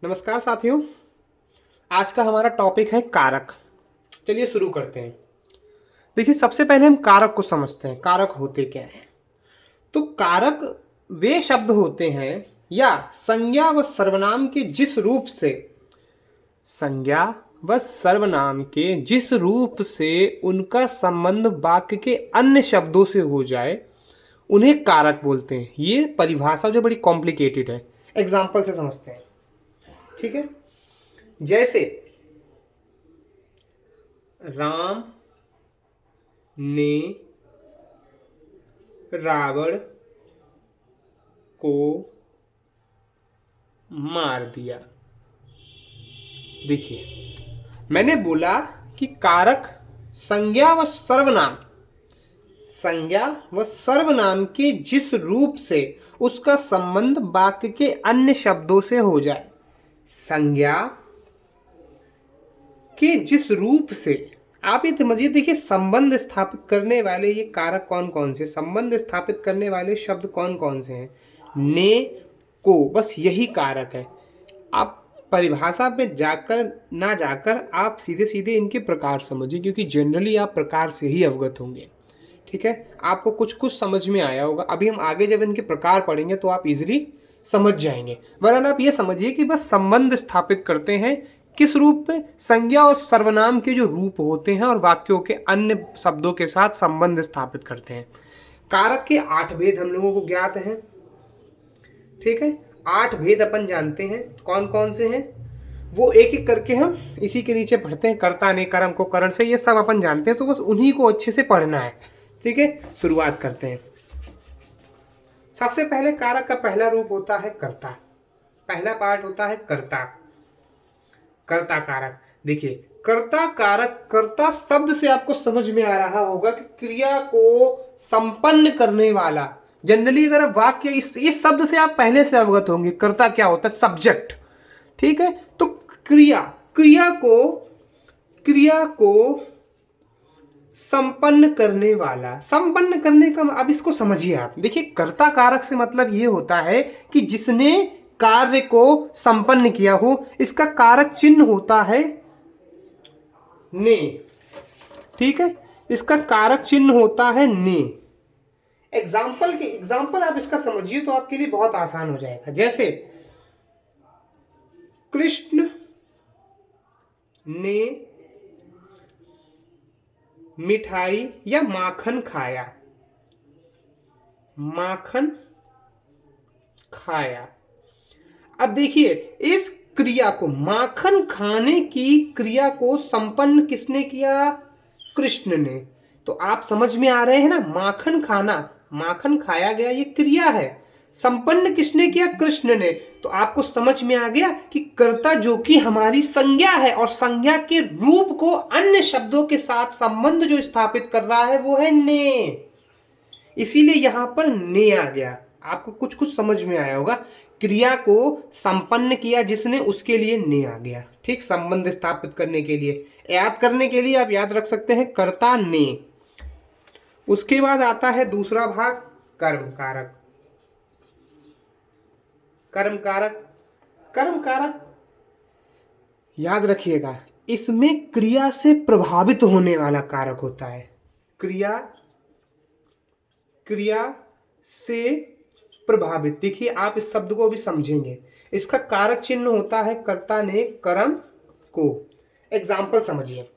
नमस्कार साथियों। आज का हमारा टॉपिक है कारक। चलिए शुरू करते हैं। देखिए, सबसे पहले हम कारक को समझते हैं। कारक होते क्या हैं? तो कारक वे शब्द होते हैं या संज्ञा व सर्वनाम के जिस रूप से संज्ञा व सर्वनाम के जिस रूप से उनका संबंध वाक्य के अन्य शब्दों से हो जाए उन्हें कारक बोलते हैं। ये परिभाषा जो बड़ी कॉम्प्लिकेटेड है, एग्जाम्पल से समझते हैं। ठीक है, जैसे राम ने रावण को मार दिया। देखिए, मैंने बोला कि कारक संज्ञा व सर्वनाम के जिस रूप से उसका संबंध वाक्य के अन्य शब्दों से हो जाए। संज्ञा के जिस रूप से, आप ये समझिए। देखिए, संबंध स्थापित करने वाले ये कारक कौन कौन से, संबंध स्थापित करने वाले शब्द कौन कौन से हैं? ने, को, बस यही कारक है। आप परिभाषा में जाकर आप सीधे सीधे इनके प्रकार समझिए, क्योंकि जनरली आप प्रकार से ही अवगत होंगे। ठीक है, आपको कुछ कुछ समझ में आया होगा। अभी हम आगे जब इनके प्रकार पढ़ेंगे तो आप इजीली समझ जाएंगे। वरना आप ये समझिए कि बस संबंध स्थापित करते हैं। किस रूप में? संज्ञा और सर्वनाम के जो रूप होते हैं और वाक्यों के अन्य शब्दों के साथ संबंध स्थापित करते हैं। कारक के 8 भेद हम लोगों को ज्ञात हैं। ठीक है, 8 भेद अपन जानते हैं। कौन कौन से हैं वो एक एक करके हम इसी के नीचे पढ़ते हैं। कर्ता ने, कर्म को करण से, ये सब अपन जानते हैं, तो बस उन्हीं को अच्छे से पढ़ना है। ठीक है, शुरुआत करते हैं। सबसे पहले कारक का पहला रूप होता है कर्ता। पहला पार्ट होता है कर्ता। कर्ता कारक। देखिए, कर्ता कारक, कर्ता शब्द से आपको समझ में आ रहा होगा कि क्रिया को संपन्न करने वाला। जनरली अगर आप वाक्य इस शब्द से आप पहले से अवगत होंगे। कर्ता क्या होता है? सब्जेक्ट। ठीक है, तो क्रिया को संपन्न करने वाला। संपन्न करने का, अब इसको समझिए आप। देखिए, कर्ता कारक से मतलब ये होता है कि जिसने कार्य को संपन्न किया हो। इसका कारक चिन्ह होता है ने। ठीक है, इसका कारक चिन्ह होता है ने। एग्जाम्पल आप इसका समझिए तो आपके लिए बहुत आसान हो जाएगा। जैसे कृष्ण ने मिठाई या माखन खाया। माखन खाया। अब देखिए, इस क्रिया को, माखन खाने की क्रिया को संपन्न किसने किया? कृष्ण ने। तो आप समझ में आ रहे हैं ना, माखन खाना, माखन खाया गया, ये क्रिया है। संपन्न किसने किया? कृष्ण ने। तो आपको समझ में आ गया कि कर्ता जो कि हमारी संज्ञा है और संज्ञा के रूप को अन्य शब्दों के साथ संबंध जो स्थापित कर रहा है वो है ने। इसीलिए यहां पर ने आ गया। आपको कुछ कुछ समझ में आया होगा। क्रिया को संपन्न किया जिसने, उसके लिए ने आ गया। ठीक, संबंध स्थापित करने के लिए, याद करने के लिए आप याद रख सकते हैं कर्ता ने। उसके बाद आता है दूसरा भाग, कर्म कारक। कर्म कारक याद रखिएगा, इसमें क्रिया से प्रभावित होने वाला कारक होता है। क्रिया से प्रभावित। देखिए, आप इस शब्द को भी समझेंगे। इसका कारक चिन्ह होता है कर्ता ने, कर्म को। एग्जाम्पल समझिए,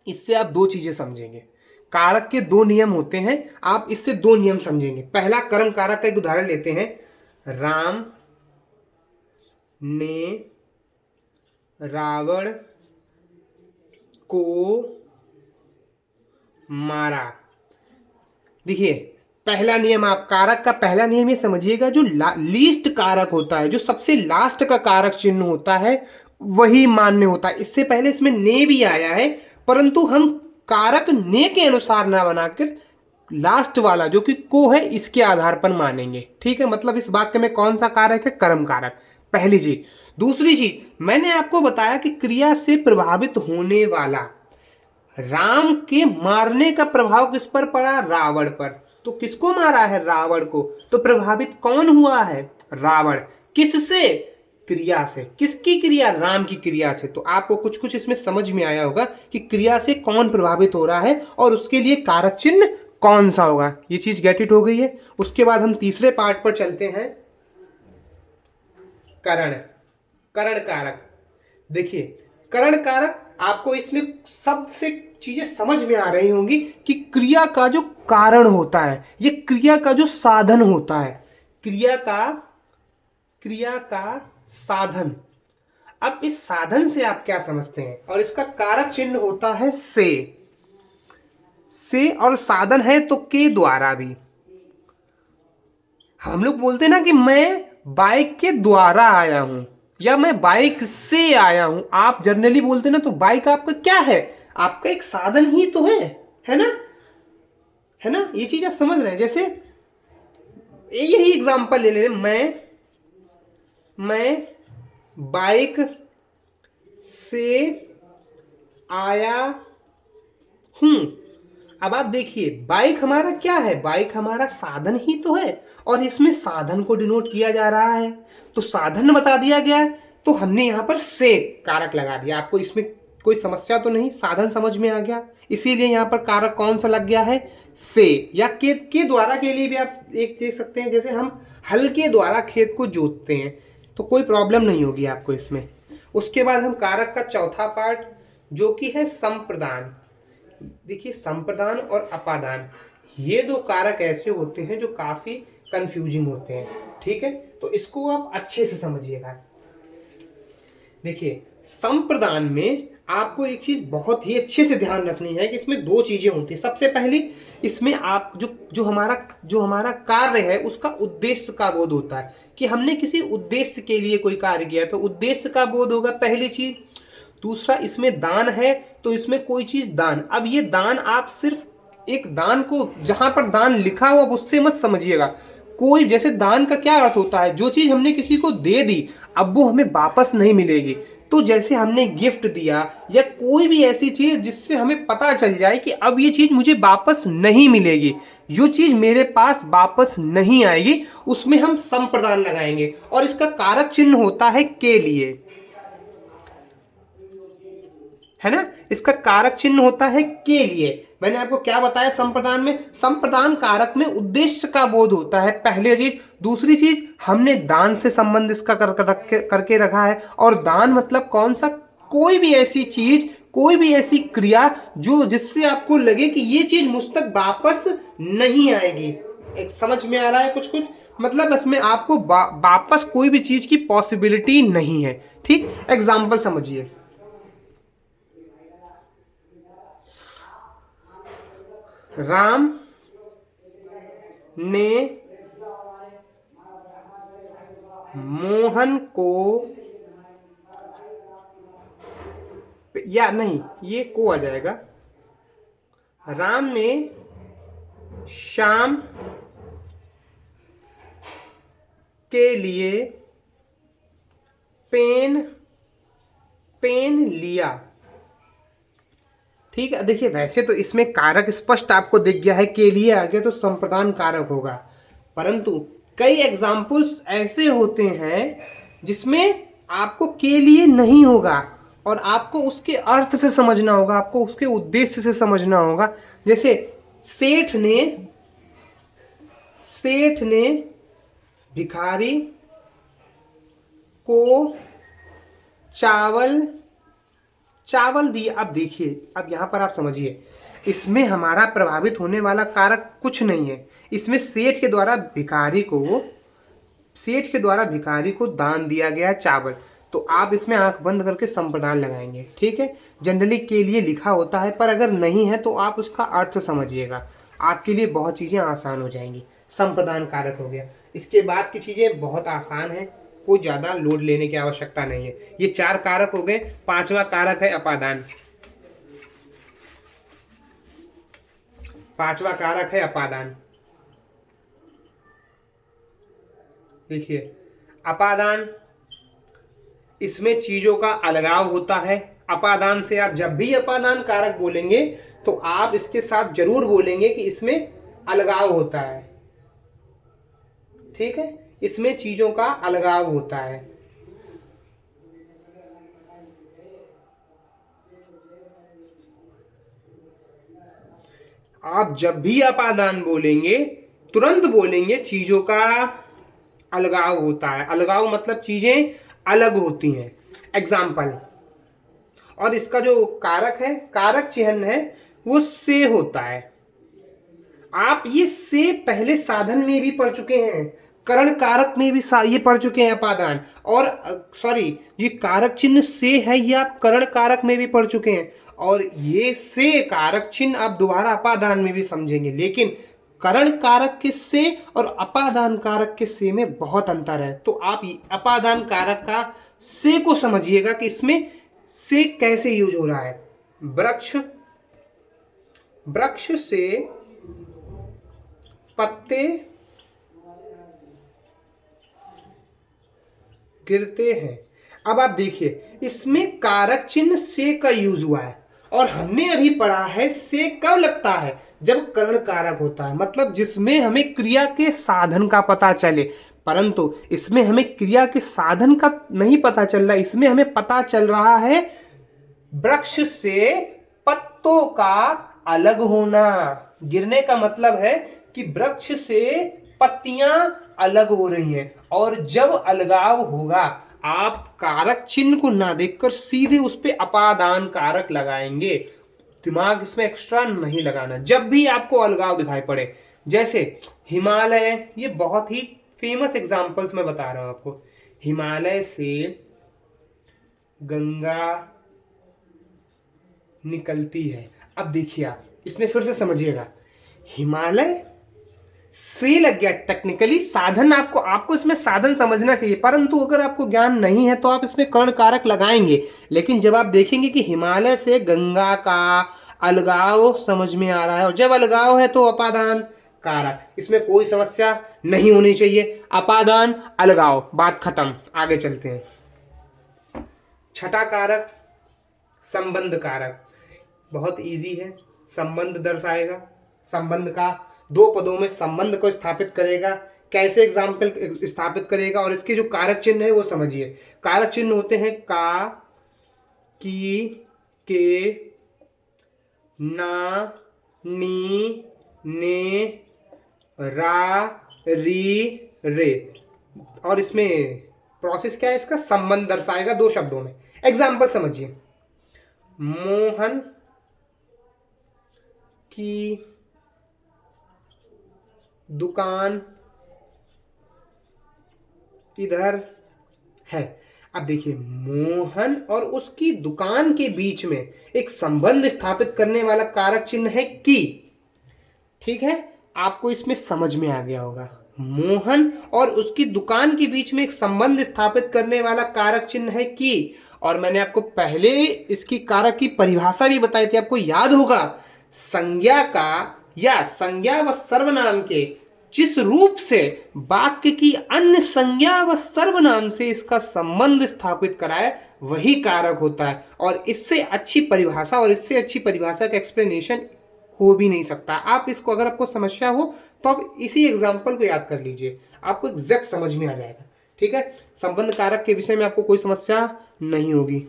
इससे आप दो चीजें समझेंगे। कारक के 2 नियम होते हैं, आप इससे 2 नियम समझेंगे। पहला, कर्म कारक का एक उदाहरण लेते हैं। राम ने रावण को मारा। देखिए, पहला नियम, आप कारक का पहला नियम ये समझिएगा, जो लीस्ट कारक होता है, जो सबसे लास्ट का कारक चिन्ह होता है, वही मान्य होता है। इससे पहले इसमें ने भी आया है, परंतु हम कारक ने के अनुसार ना बनाकर लास्ट वाला जो कि को है, इसके आधार पर मानेंगे। ठीक है, मतलब इस वाक्य में कौन सा कारक है? कर्म कारक। पहली चीज। दूसरी चीज, मैंने आपको बताया कि क्रिया से प्रभावित होने वाला। राम के मारने का प्रभाव किस पर पड़ा? रावण पर। तो किसको मारा है? रावण को। तो प्रभावित कौन हुआ है? रावण। किससे? क्रिया से। किसकी क्रिया? राम की क्रिया से। तो आपको कुछ कुछ इसमें समझ में आया होगा कि क्रिया से कौन प्रभावित हो रहा है और उसके लिए कारक चिन्ह कौन सा होगा। ये चीज गेट इट हो गई है। उसके बाद हम तीसरे पार्ट पर चलते हैं, करण। करण कारक। देखिए करण कारक, आपको इसमें सबसे चीजें समझ में आ रही होंगी कि क्रिया का जो कारण होता है, ये क्रिया का जो साधन होता है, क्रिया का साधन। अब इस साधन से आप क्या समझते हैं? और इसका कारक चिन्ह होता है से, और साधन है तो के द्वारा भी। हम लोग बोलते हैं ना कि मैं बाइक के द्वारा आया हूं या मैं बाइक से आया हूं। आप जनरली बोलते हैं ना, तो बाइक आपका क्या है? आपका एक साधन ही तो है ना? है ना? ये चीज आप समझ रहे हैं। जैसे यही एग्जांपल ले लें, मैं बाइक से आया हूं। अब आप देखिए, बाइक हमारा क्या है? बाइक हमारा साधन ही तो है, और इसमें साधन को डिनोट किया जा रहा है, तो साधन बता दिया गया है, तो हमने यहां पर से कारक लगा दिया। आपको इसमें कोई समस्या तो नहीं? साधन समझ में आ गया, इसीलिए यहां पर कारक कौन सा लग गया है? से। या के द्वारा के लिए भी आप एक देख सकते हैं, जैसे हम हल के द्वारा खेत को जोतते हैं, तो कोई प्रॉब्लम नहीं होगी आपको इसमें। उसके बाद हम कारक का चौथा पार्ट, जो कि है संप्रदान। देखिए संप्रदान और अपादान, ये दो कारक ऐसे होते हैं जो काफी कंफ्यूजिंग होते हैं। ठीक है, तो इसको आप अच्छे से समझिएगा। देखिए संप्रदान में आपको एक चीज बहुत ही अच्छे से ध्यान रखनी है कि इसमें दो चीजें होती है। सबसे पहली, इसमें आप जो हमारा कार्य है उसका उद्देश्य का बोध होता है, कि हमने किसी उद्देश्य के लिए कोई कार्य किया, तो उद्देश्य का बोध होगा पहली चीज। दूसरा, इसमें दान है, तो इसमें कोई चीज दान। अब ये दान आप सिर्फ एक दान को, जहां पर दान लिखा हुआ उससे मत समझिएगा। कोई, जैसे दान का क्या अर्थ होता है? जो चीज हमने किसी को दे दी, अब वो हमें वापस नहीं मिलेगी। तो जैसे हमने गिफ्ट दिया या कोई भी ऐसी चीज जिससे हमें पता चल जाए कि अब ये चीज मुझे वापस नहीं मिलेगी, जो चीज मेरे पास वापस नहीं आएगी, उसमें हम संप्रदान लगाएंगे, और इसका कारक चिन्ह होता है के लिए, है ना? इसका कारक चिन्ह होता है के लिए। मैंने आपको क्या बताया संप्रदान में? संप्रदान कारक में उद्देश्य का बोध होता है, पहली चीज। दूसरी चीज, हमने दान से संबंध इसका करके रखा है, और दान मतलब कौन सा? कोई भी ऐसी चीज, कोई भी ऐसी क्रिया जो जिससे आपको लगे कि ये चीज मुझ तक वापस नहीं आएगी। एक समझ में आ रहा है कुछ कुछ? मतलब इसमें आपको वापस कोई भी चीज की पॉसिबिलिटी नहीं है। ठीक, एग्जाम्पल समझिए। राम ने मोहन को, या नहीं, ये को आ जाएगा। राम ने श्याम के लिए पेन लिया। ठीक है, देखिए वैसे तो इसमें कारक स्पष्ट आपको दिख गया है, के लिए आ गया तो संप्रदान कारक होगा, परंतु कई एग्जाम्पल्स ऐसे होते हैं जिसमें आपको के लिए नहीं होगा, और आपको उसके अर्थ से समझना होगा, आपको उसके उद्देश्य से समझना होगा। जैसे सेठ ने भिखारी को चावल दिया। अब देखिए, अब यहां पर आप समझिए, इसमें हमारा प्रभावित होने वाला कारक कुछ नहीं है। इसमें सेठ के द्वारा भिखारी को दान दिया गया चावल, तो आप इसमें आंख बंद करके संप्रदान लगाएंगे। ठीक है, जनरली के लिए लिखा होता है, पर अगर नहीं है तो आप उसका अर्थ समझिएगा, आपके लिए बहुत चीजें आसान हो जाएंगी। संप्रदान कारक हो गया। इसके बाद की चीजें बहुत आसान है, कोई ज्यादा लोड लेने की आवश्यकता नहीं है। ये चार कारक हो गए। पांचवा कारक है अपादान। पांचवा कारक है अपादान। देखिए अपादान, इसमें चीजों का अलगाव होता है। अपादान से आप जब भी अपादान कारक बोलेंगे तो आप इसके साथ जरूर बोलेंगे कि इसमें अलगाव होता है। ठीक है, इसमें चीजों का अलगाव होता है। आप जब भी अपादान बोलेंगे तुरंत बोलेंगे चीजों का अलगाव होता है। अलगाव मतलब चीजें अलग होती हैं। एग्जाम्पल, और इसका जो कारक है, कारक चिन्ह है, वो से होता है। आप ये से पहले साधन में भी पढ़ चुके हैं, करण कारक में भी ये पढ़ चुके हैं अपादान। और सॉरी, ये कारक चिन्ह से है, ये आप करण कारक में भी पढ़ चुके हैं। और ये से कारक चिन्ह आप दोबारा अपादान में भी समझेंगे। लेकिन करण कारक के से और अपादान कारक के से में बहुत अंतर है। तो आप अपादान कारक का से को समझिएगा कि इसमें से कैसे यूज हो रहा है। वृक्ष, वृक्ष से पत्ते गिरते हैं। अब आप देखिए, इसमें कारक चिन्ह से का यूज हुआ है। और हमने अभी पढ़ा है से कब लगता है, जब करण कारक होता है, मतलब जिसमें हमें क्रिया के साधन का पता चले। परंतु इसमें हमें क्रिया के साधन का नहीं पता चल रहा, इसमें हमें पता चल रहा है वृक्ष से पत्तों का अलग होना। गिरने का मतलब है कि वृक्ष से पत्तियां अलग हो रही हैं। और जब अलगाव होगा, आप कारक चिन्ह को ना देखकर सीधे उस पे अपादान कारक लगाएंगे। दिमाग इसमें एक्स्ट्रा नहीं लगाना जब भी आपको अलगाव दिखाई पड़े। जैसे हिमालय, ये बहुत ही फेमस एग्जांपल्स मैं बता रहा हूं आपको। हिमालय से गंगा निकलती है। अब देखिए, आप इसमें फिर से समझिएगा, हिमालय से लग गया। टेक्निकली साधन आपको इसमें साधन समझना चाहिए, परंतु अगर आपको ज्ञान नहीं है तो आप इसमें कर्ण कारक लगाएंगे। लेकिन जब आप देखेंगे कि हिमालय से गंगा का अलगाव समझ में आ रहा है, और जब अलगाव है तो अपादान कारक, इसमें कोई समस्या नहीं होनी चाहिए। अपादान अलगाव, बात खत्म। आगे चलते हैं। छठा कारक संबंध कारक, बहुत इजी है। संबंध दर्शाएगा, संबंध का दो पदों में संबंध को स्थापित करेगा। कैसे एग्जाम्पल स्थापित करेगा, और इसके जो कारक चिन्ह है वो समझिए। कारक चिन्ह होते हैं का, की, के, ना, नी, ने, रा, री, रे। और इसमें प्रोसेस क्या है, इसका संबंध दर्शाएगा दो शब्दों में। एग्जाम्पल समझिए, मोहन की दुकान इधर है। अब देखिए, मोहन और उसकी दुकान के बीच में एक संबंध स्थापित करने वाला कारक चिन्ह है की। ठीक है, आपको इसमें समझ में आ गया होगा। मोहन और उसकी दुकान के बीच में एक संबंध स्थापित करने वाला कारक चिन्ह है की। और मैंने आपको पहले इसकी कारक की परिभाषा भी बताई थी, आपको याद होगा। संज्ञा का या संज्ञा व सर्वनाम के जिस रूप से वाक्य की अन्य संज्ञा व सर्वनाम से इसका संबंध स्थापित कराए, वही कारक होता है। और इससे अच्छी परिभाषा और इससे अच्छी परिभाषा का एक्सप्लेनेशन हो भी नहीं सकता। आप इसको, अगर आपको समस्या हो तो आप इसी एग्जाम्पल को याद कर लीजिए, आपको एग्जैक्ट समझ में आ जाएगा। ठीक है, संबंध कारक के विषय में आपको कोई समस्या नहीं होगी।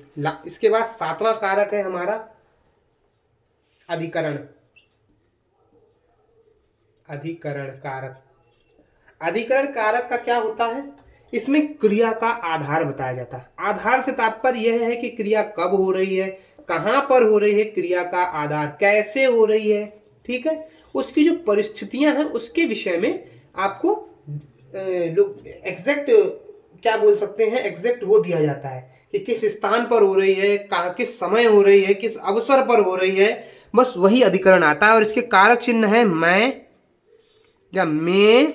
इसके बाद सातवां कारक है हमारा अधिकरण। अधिकरण कारक, अधिकरण कारक का क्या होता है, इसमें क्रिया का आधार बताया जाता है। आधार से तात्पर्य यह है कि क्रिया कब हो रही है, कहां पर हो रही है, क्रिया का आधार कैसे हो रही है। ठीक है, उसकी जो परिस्थितियां हैं उसके विषय में आपको एग्जैक्ट क्या बोल सकते हैं, एग्जैक्ट वो दिया जाता है कि किस स्थान पर हो रही है, कहाँ, किस समय हो रही है, किस अवसर पर हो रही है। बस वही अधिकरण आता है। और इसके कारक चिन्ह है मैं या में,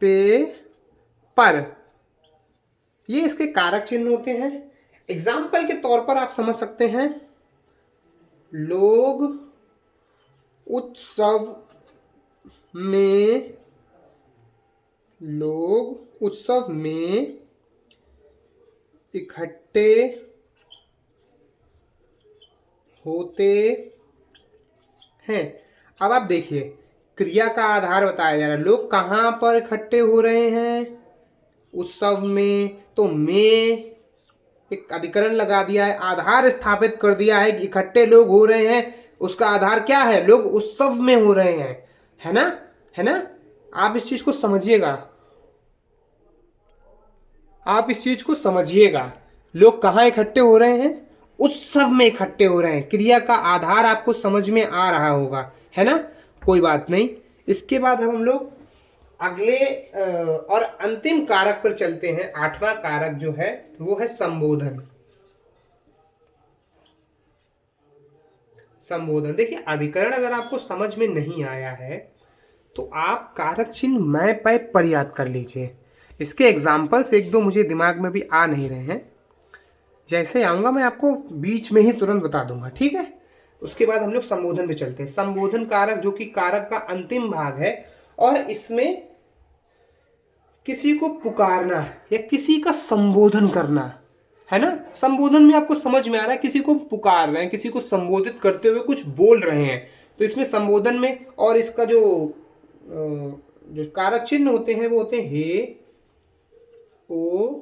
पे, पर। ये इसके कारक चिन्ह होते हैं। एग्जाम्पल के तौर पर आप समझ सकते हैं, लोग उत्सव में, लोग उत्सव में इकट्ठे होते हैं। अब आप देखिए, क्रिया का आधार बताया जा रहा है, लोग कहाँ पर इकट्ठे हो रहे हैं, उत्सव में। तो में एक अधिकरण लगा दिया है, आधार स्थापित कर दिया है कि इकट्ठे लोग हो रहे हैं, उसका आधार क्या है, लोग उत्सव में हो रहे हैं, है ना, है ना। आप इस चीज को समझिएगा, आप इस चीज को समझिएगा, लोग कहाँ इकट्ठे हो रहे हैं, उत्सव में इकट्ठे हो रहे हैं। क्रिया का आधार आपको समझ में आ रहा होगा, है ना, कोई बात नहीं। इसके बाद हम लोग अगले और अंतिम कारक पर चलते हैं। 8वां कारक जो है वो है संबोधन। संबोधन, देखिए अधिकरण अगर आपको समझ में नहीं आया है तो आप कारक चिन्ह मैं पै पर याद कर लीजिए। इसके एग्जाम्पल्स एक दो मुझे दिमाग में भी आ नहीं रहे हैं, जैसे आऊँगा मैं आपको बीच में ही तुरंत बता दूंगा, ठीक है। उसके बाद हम लोग संबोधन पे चलते हैं। संबोधन कारक जो कि कारक का अंतिम भाग है, और इसमें किसी को पुकारना या किसी का संबोधन करना, है ना। संबोधन में आपको समझ में आ रहा है, किसी को पुकार रहे हैं, किसी को संबोधित करते हुए कुछ बोल रहे हैं, तो इसमें संबोधन में, और इसका जो कारक चिन्ह होते हैं वो होते हैं हे, ओ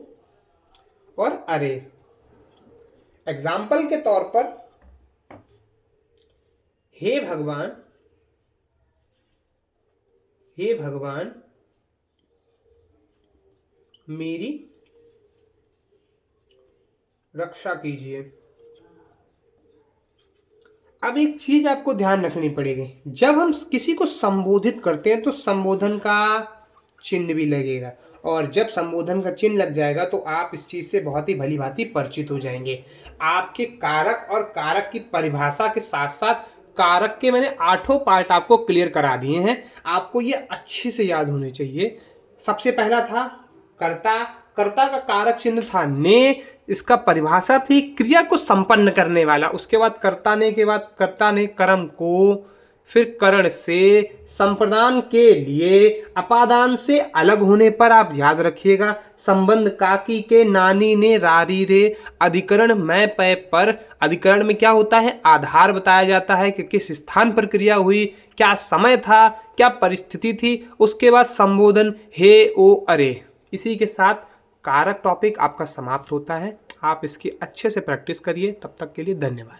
और अरे। एग्जाम्पल के तौर पर हे भगवान, हे भगवान मेरी रक्षा कीजिए। अब एक चीज आपको ध्यान रखनी पड़ेगी, जब हम किसी को संबोधित करते हैं तो संबोधन का चिन्ह भी लगेगा, और जब संबोधन का चिन्ह लग जाएगा तो आप इस चीज से बहुत ही भली भांति परिचित हो जाएंगे। आपके कारक और कारक की परिभाषा के साथ साथ कारक के मैंने 8 पार्ट आपको क्लियर करा दिए हैं, आपको ये अच्छे से याद होने चाहिए। सबसे पहला था कर्ता, कर्ता का कारक चिन्ह था ने, इसका परिभाषा थी क्रिया को संपन्न करने वाला। उसके बाद कर्ता ने के बाद कर्ता ने कर्म को, फिर करण से, संप्रदान के लिए, अपादान से अलग होने पर आप याद रखिएगा, संबंध काकी के, नानी ने, रारी रे, अधिकरण मैं पै पर। अधिकरण में क्या होता है, आधार बताया जाता है कि किस स्थान पर क्रिया हुई, क्या समय था, क्या परिस्थिति थी। उसके बाद संबोधन हे, ओ, अरे। इसी के साथ कारक टॉपिक आपका समाप्त होता है। आप इसकी अच्छे से प्रैक्टिस करिए। तब तक के लिए धन्यवाद।